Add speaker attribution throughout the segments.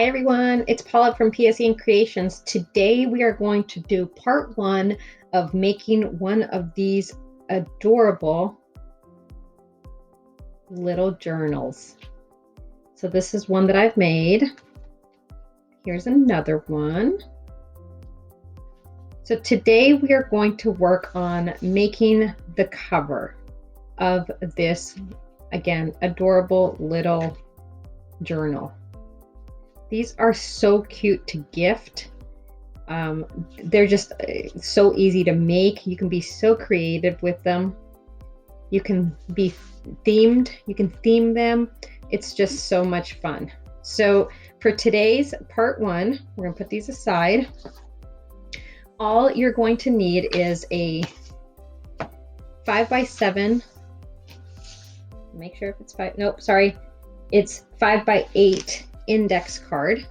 Speaker 1: Hi everyone, it's Paula from PSE Creations. Today we are going to do part one of making one of these adorable little journals. So this is one that I've made. Here's another one. So today we are going to work on making the cover of this, again, adorable little journal. These are so cute to gift. They're just so easy to make. You can be so creative with them. You can be themed. You can theme them. It's just so much fun. So for today's part one, we're going to put these aside. All you're going to need is a 5x7. Make sure if it's 5. Nope, sorry. It's 5x8. Index card,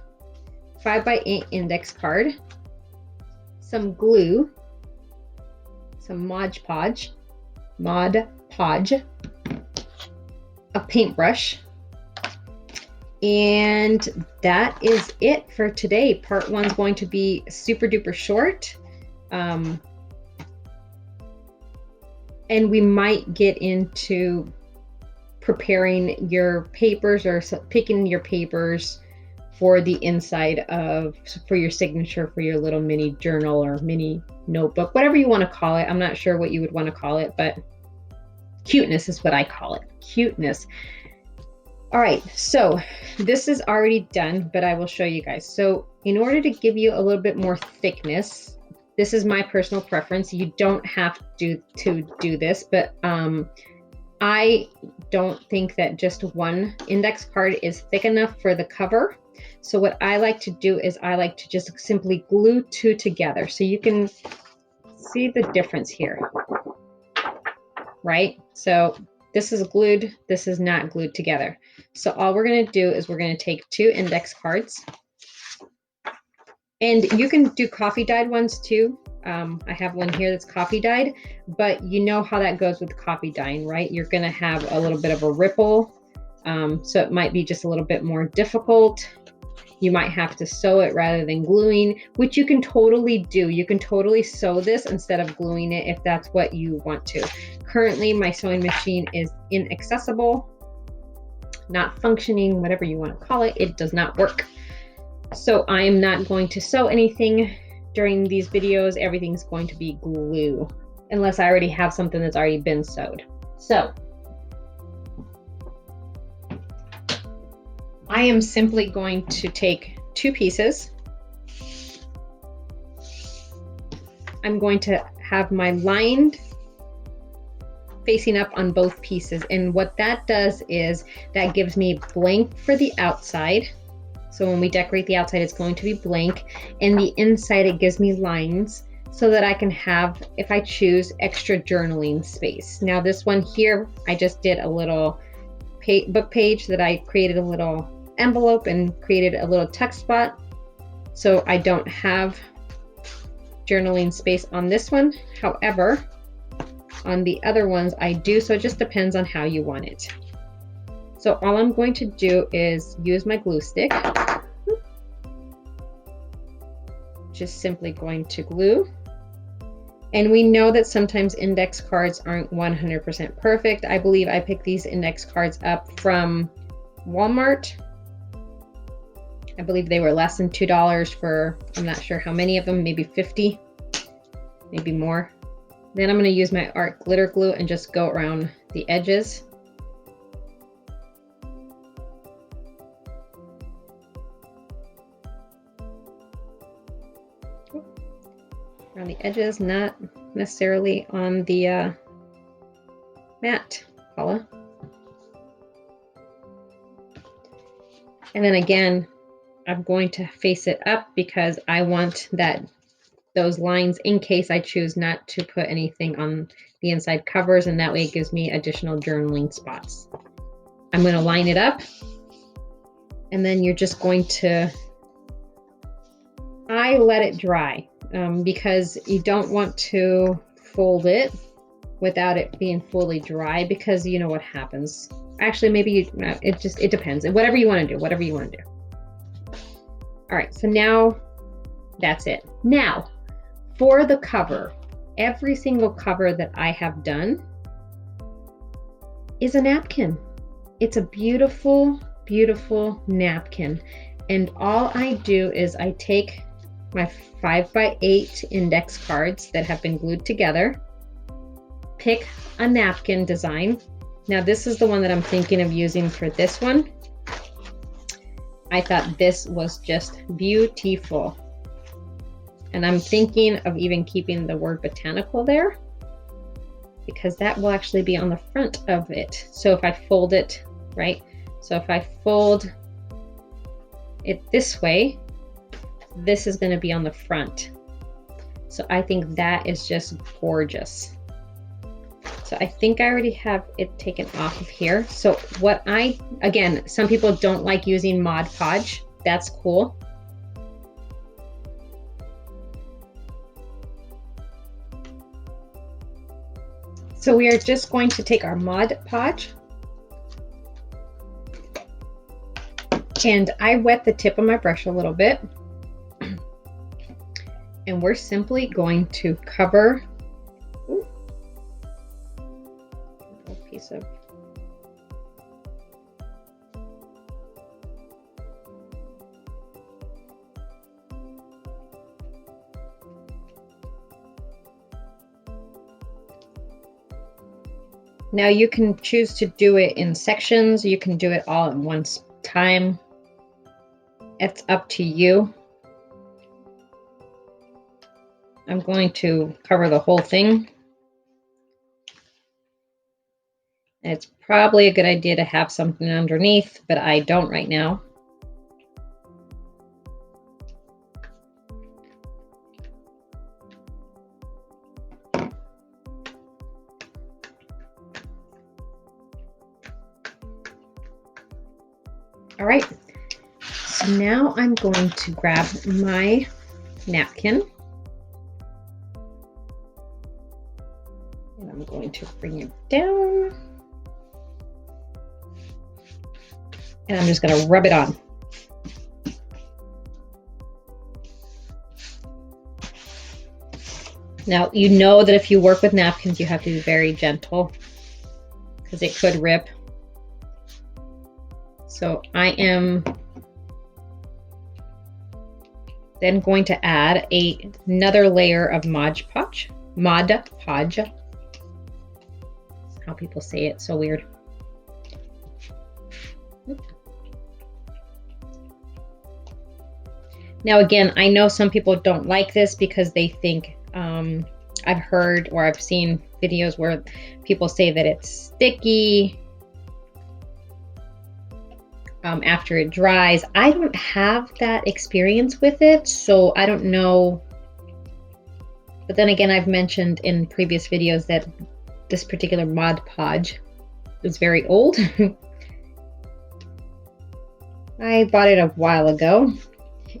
Speaker 1: 5x8 index card, some glue, some Mod Podge, a paintbrush, and that is it for today. Part one's going to be super duper short, and we might get into preparing your papers or picking your papers for the inside for your signature for your little mini journal or mini notebook, whatever you want to call it. I'm not sure what you would want to call it, but cuteness is what I call it. Cuteness. All right, so this is already done, but I will show you guys. So in order to give you a little bit more thickness, this is my personal preference. You don't have to do this, but I don't think that just one index card is thick enough for the cover. So what I like to do is I like to just simply glue two together. So you can see the difference here, right? So this is glued, this is not glued together. So all we're gonna do is we're gonna take two index cards, and you can do coffee dyed ones too. I have one here that's coffee dyed, but you know how that goes with coffee dyeing, right? You're going to have a little bit of a ripple. So it might be just a little bit more difficult. You might have to sew it rather than gluing, which you can totally do. You can totally sew this instead of gluing it if that's what you want to. Currently, my sewing machine is inaccessible, not functioning, whatever you want to call it. It does not work. So I am not going to sew anything during these videos. Everything's going to be glue, unless I already have something that's already been sewed. So I am simply going to take two pieces. I'm going to have my lined facing up on both pieces, and what that does is that gives me blank for the outside. So when we decorate the outside, it's going to be blank, and the inside, it gives me lines so that I can have, if I choose, extra journaling space. Now this one here, I just did a little book page that I created a little envelope and created a little text spot. So I don't have journaling space on this one. However, on the other ones I do, so it just depends on how you want it. So all I'm going to do is use my glue stick. Just simply going to glue. And we know that sometimes index cards aren't 100% perfect. I believe I picked these index cards up from Walmart. I believe they were less than $2 for, I'm not sure how many of them, maybe 50, maybe more. Then I'm going to use my art glitter glue and just go around the edges. Around the edges, not necessarily on the mat, Paula. And then again, I'm going to face it up because I want those lines in case I choose not to put anything on the inside covers, and that way it gives me additional journaling spots. I'm going to line it up, and then you're just going to, I let it dry. Because you don't want to fold it without it being fully dry, because you know what happens. Actually, maybe it depends. Whatever you want to do, All right, so now that's it. Now, for the cover, every single cover that I have done is a napkin. It's a beautiful, beautiful napkin. And all I do is I take my 5x8 index cards that have been glued together, pick a napkin design. Now this is the one that I'm thinking of using for this one. I thought this was just beautiful. And I'm thinking of even keeping the word botanical there, because that will actually be on the front of it. So if I fold it, right? So if I fold it this way, this is going to be on the front. So I think that is just gorgeous. So I think I already have it taken off of here. So what again, some people don't like using Mod Podge. That's cool. So we are just going to take our Mod Podge, and I wet the tip of my brush a little bit, and we're simply going to cover a piece of Now you can choose to do it in sections. You can do it all at one time. It's up to you. I'm going to cover the whole thing. And it's probably a good idea to have something underneath, but I don't right now. All right, so now I'm going to grab my napkin, and I'm going to bring it down, and I'm just going to rub it on. Now, you know that if you work with napkins, you have to be very gentle because it could rip. So I am then going to add another layer of Mod Podge. That's how people say it, so weird. Now again, I know some people don't like this because they think, I've heard or I've seen videos where people say that it's sticky after it dries. I don't have that experience with it, so I don't know. But then again, I've mentioned in previous videos that this particular Mod Podge is very old. I bought it a while ago,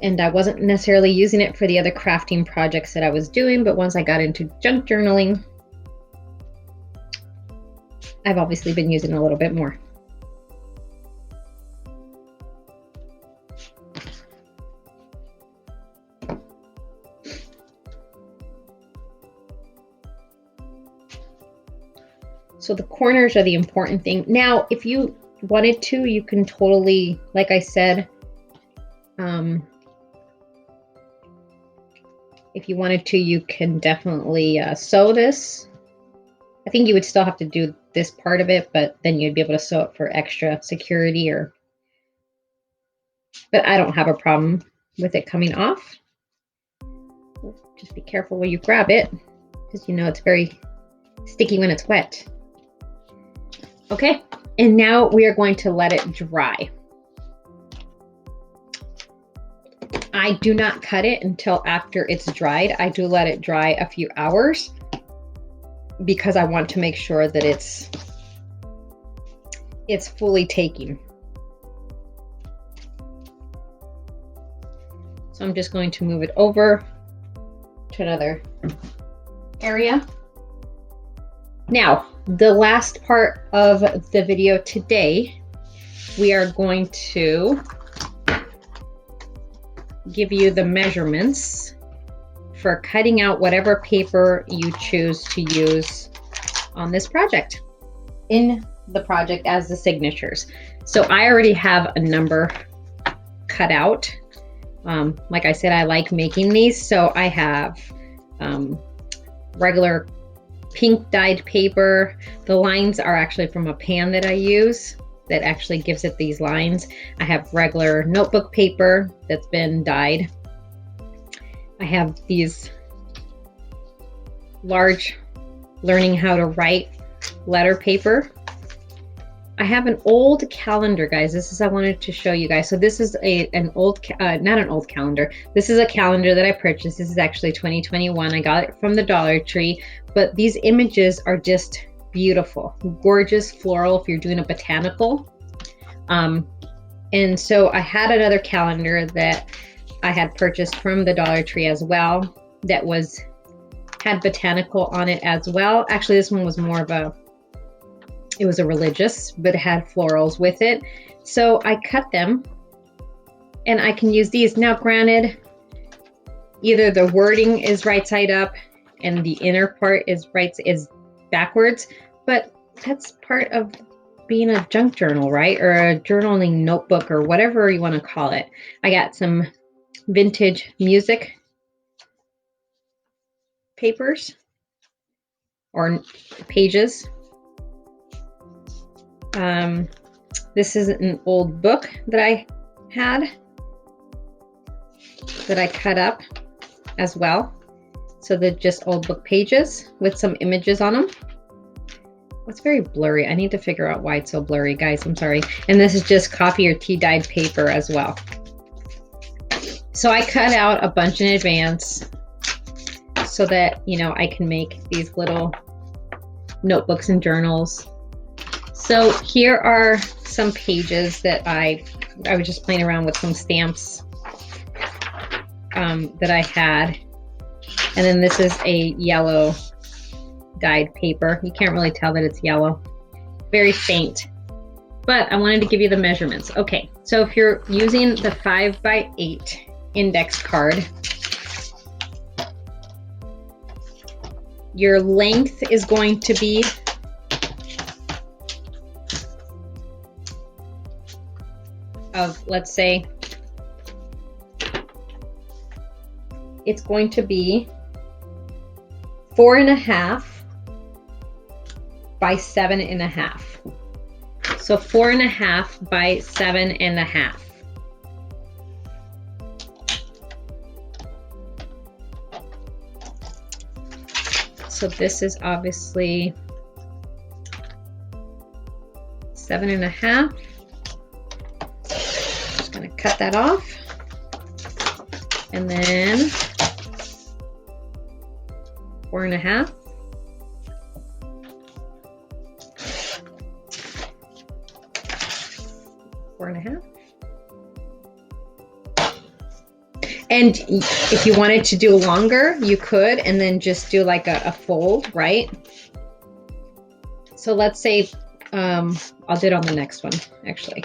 Speaker 1: and I wasn't necessarily using it for the other crafting projects that I was doing, but once I got into junk journaling, I've obviously been using it a little bit more. So the corners are the important thing. Now, if you wanted to, you can totally, like I said, if you wanted to, you can definitely sew this. I think you would still have to do this part of it, but then you'd be able to sew it for extra security, but I don't have a problem with it coming off. Just be careful when you grab it, because you know it's very sticky when it's wet. Okay, and now we are going to let it dry. I do not cut it until after it's dried. I do let it dry a few hours because I want to make sure that it's fully taking. So I'm just going to move it over to another area. Now, the last part of the video today, we are going to give you the measurements for cutting out whatever paper you choose to use on this project, in the project as the signatures. So I already have a number cut out. Like I said, I like making these, so I have regular pink dyed paper. The lines are actually from a pan that I use that actually gives it these lines. I have regular notebook paper that's been dyed. I have these large learning how to write letter paper. I have an old calendar, guys. This is, I wanted to show you guys. So this is an old, not an old calendar. This is a calendar that I purchased. This is actually 2021. I got it from the Dollar Tree, but these images are just beautiful, gorgeous floral if you're doing a botanical. And so I had another calendar that I had purchased from the Dollar Tree as well that had botanical on it as well. Actually, this one was more of it was a religious, but it had florals with it. So I cut them and I can use these. Now, granted, either the wording is right side up and the inner part is backwards, but that's part of being a junk journal, right? Or a journaling notebook or whatever you want to call it. I got some vintage music papers or pages. This is an old book that I had that I cut up as well. So they're just old book pages with some images on them. It's very blurry. I need to figure out why it's so blurry, guys. I'm sorry. And this is just coffee or tea dyed paper as well. So I cut out a bunch in advance so that, you know, I can make these little notebooks and journals. So here are some pages that I was just playing around with some stamps that I had. And then this is a yellow dyed paper. You can't really tell that it's yellow. Very faint. But I wanted to give you the measurements. Okay, so if you're using the 5x8 index card, your length is going to be let's say it's going to be 4.5 by 7.5. So 4.5 by 7.5. So this is obviously 7.5. Just gonna cut that off. And then 4.5. 4.5. And if you wanted to do longer, you could, and then just do like a fold, right? So let's say, I'll do it on the next one, actually.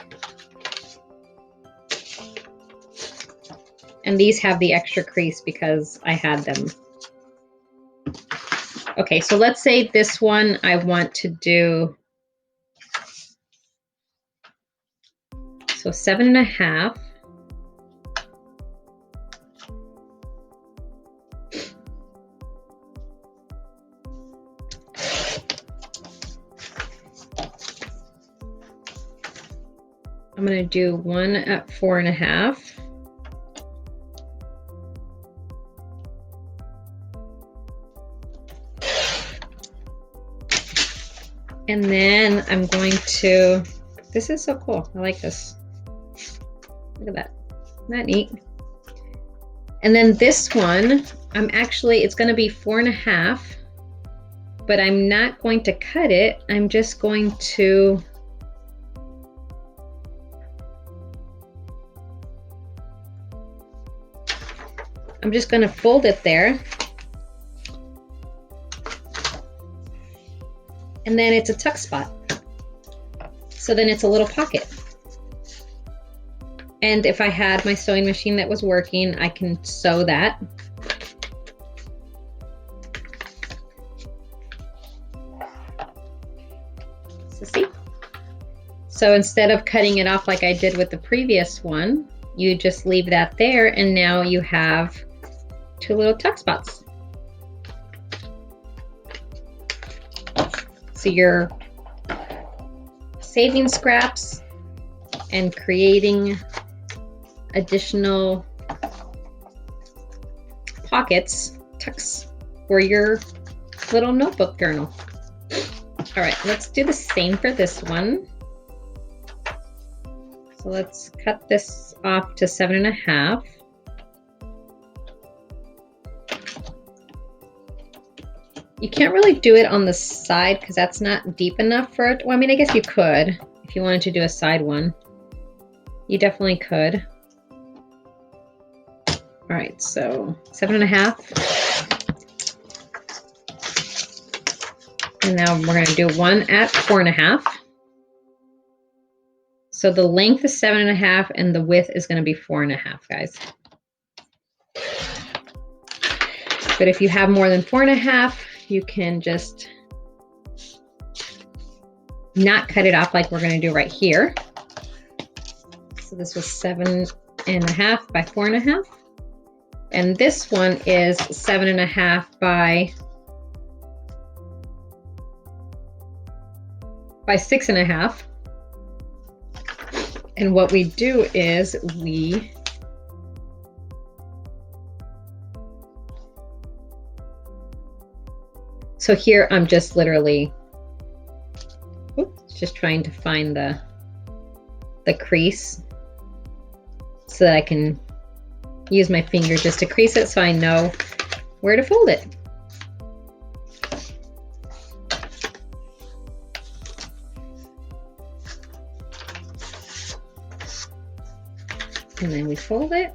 Speaker 1: And these have the extra crease because I had them. Okay, so let's say this one I want to do, so 7.5. I'm going to do one at 4.5. And then I'm going to, this is so cool. I like this. Look at that. Isn't that neat? And then this one, it's going to be 4.5, but I'm not going to cut it. I'm just going to fold it there. And then it's a tuck spot. So then it's a little pocket. And if I had my sewing machine that was working, I can sew that. So see? So instead of cutting it off like I did with the previous one, you just leave that there, and now you have 2 little tuck spots. So you're saving scraps and creating additional pockets, tucks, for your little notebook journal. All right, let's do the same for this one. So let's cut this off to 7.5. You can't really do it on the side because that's not deep enough for it. Well, I mean, I guess you could if you wanted to do a side one. You definitely could. All right, so 7.5. And now we're going to do one at 4.5. So the length is 7.5 and the width is going to be 4.5, guys. But if you have more than 4.5, you can just not cut it off like we're going to do right here. So this was 7.5 by 4.5. And this one is 7.5 by 6.5. And what we do is so here I'm just literally, just trying to find the crease so that I can use my finger just to crease it so I know where to fold it. And then we fold it.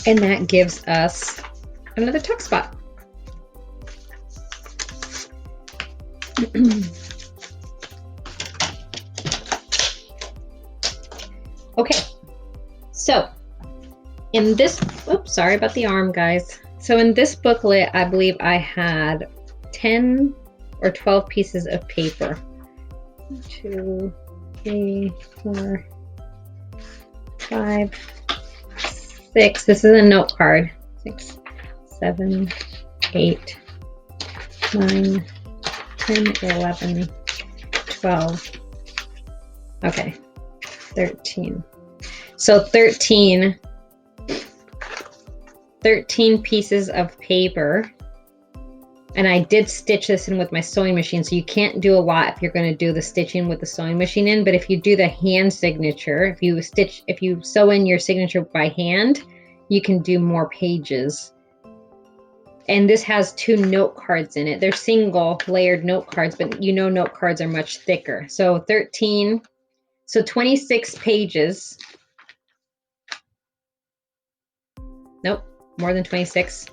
Speaker 1: And that gives us another tuck spot. Okay, so in this, oops, sorry about the arm, guys. So in this booklet, I believe I had 10 or 12 pieces of paper. 1, 2, 3, 4, 5, 6. This is a note card. 6, 7, 8, 9, 10, 11, 12. Okay, 13. So 13 pieces of paper. And I did stitch this in with my sewing machine, so you can't do a lot if you're going to do the stitching with the sewing machine in. But if you do the hand signature, if you sew in your signature by hand, you can do more pages. And this has 2 note cards in it. They're single layered note cards, but you know note cards are much thicker. So 13, so 26 pages. Nope, more than 26.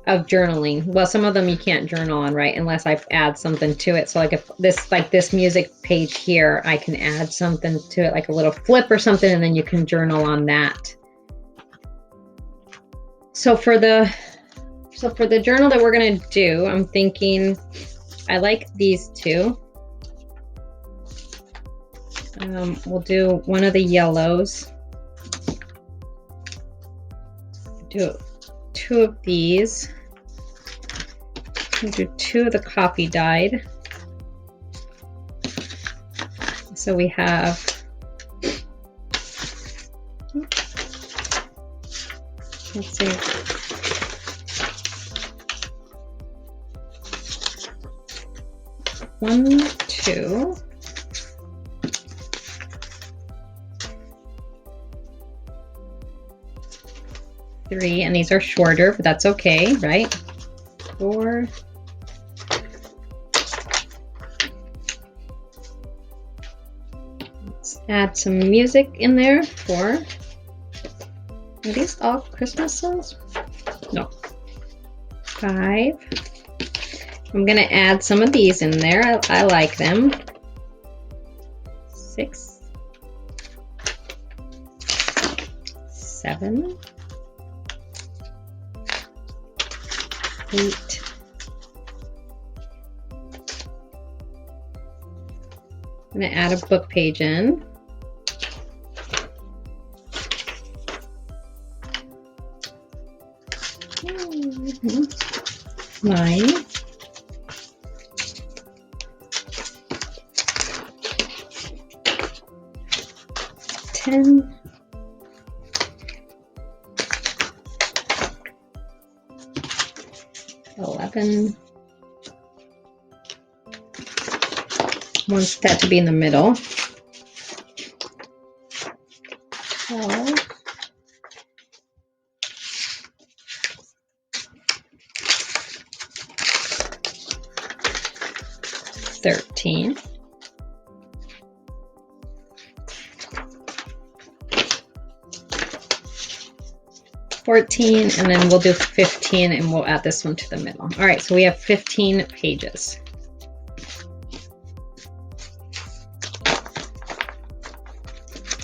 Speaker 1: Of journaling. Well, some of them you can't journal on, right? Unless I add something to it. So like if this music page here, I can add something to it, like a little flip or something, and then you can journal on that. So for the journal that we're gonna do, I'm thinking I like these 2. We'll do one of the yellows. Do 2 of these. We'll do 2 of the coffee dyed. So we have, let's see. One, 2. 3, and these are shorter, but that's okay, right? 4. Let's add some music in there for, are these all Christmas songs? No. 5. I'm going to add some of these in there. I like them. 6, 7, 8, I'm going to add a book page in. 9, 10, 11. Want that to be in the middle. 12. 13. 14, and then we'll do 15, and we'll add this one to the middle. All right, so we have 15 pages.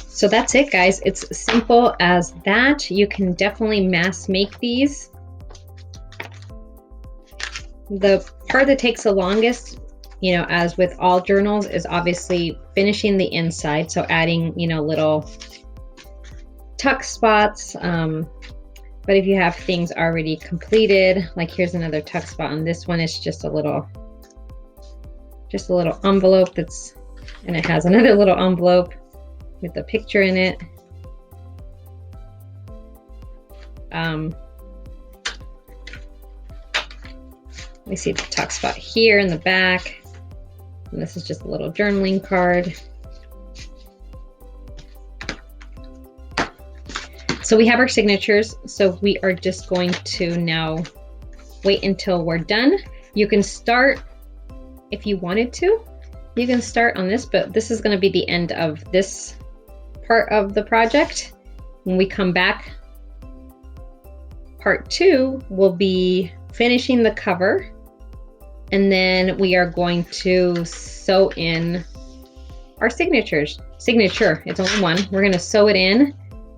Speaker 1: So that's it, guys. It's simple as that. You can definitely mass make these. The part that takes the longest, you know, as with all journals, is obviously finishing the inside. So adding, you know, little tuck spots. But if you have things already completed, like here's another tuck spot on this one, it's just a little envelope that's, and it has another little envelope with a picture in it. We see the tuck spot here in the back, and this is just a little journaling card. So we have our signatures, so we are just going to now wait until we're done. You can start, if you wanted to, you can start on this, but this is going to be the end of this part of the project. When we come back, part 2 will be finishing the cover, and then we are going to sew in our signature. It's only one. We're going to sew it in,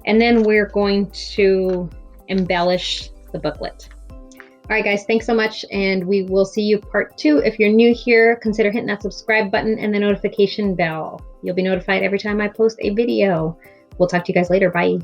Speaker 1: and then we're going to embellish the booklet. All right, guys, thanks so much, and we will see you part 2. If you're new here, consider hitting that subscribe button and the notification bell. You'll be notified every time I post a video. We'll talk to you guys later. Bye.